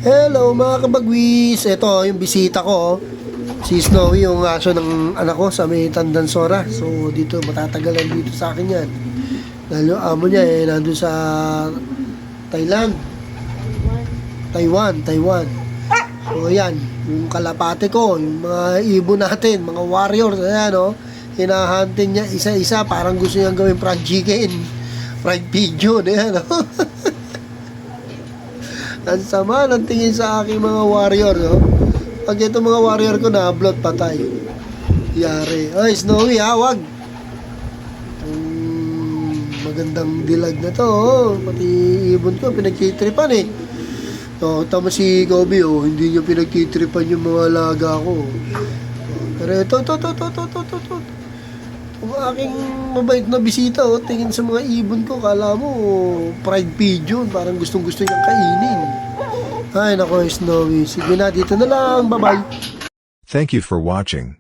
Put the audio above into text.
Hello mga kabagwis, ito yung bisita ko, si Snowy, yung aso ng anak ko sa may Tandansora. So dito matatagalan dito sa akin yan dahil yung amo niya nandun sa Thailand, Taiwan. So yan, yung kalapate ko, yung mga ibon natin, mga warriors, ayan o, hinahunting niya isa-isa, parang gusto niyang gawin fried chicken, fried pigeon, ayan o. Ang sama ng tingin sa aking mga warrior, no? Pag itong mga warrior ko na-upload, patay. Yari. Oy, Snowy, ha? Wag. Magandang dilag na to, oh. Pati ibon ko, pinagtitripan, eh. So, tama si Kobe, oh. Hindi niya pinagtitripan yung mga alaga ko. Pero ito. Ang aking mabait na bisita, oh, tingin sa mga ibon ko, kala mo, fried pigeon, parang gustong-gusto niyang kainin. Ay, nako, Snowy. Sige na, dito na lang. Bye-bye. Thank you for watching.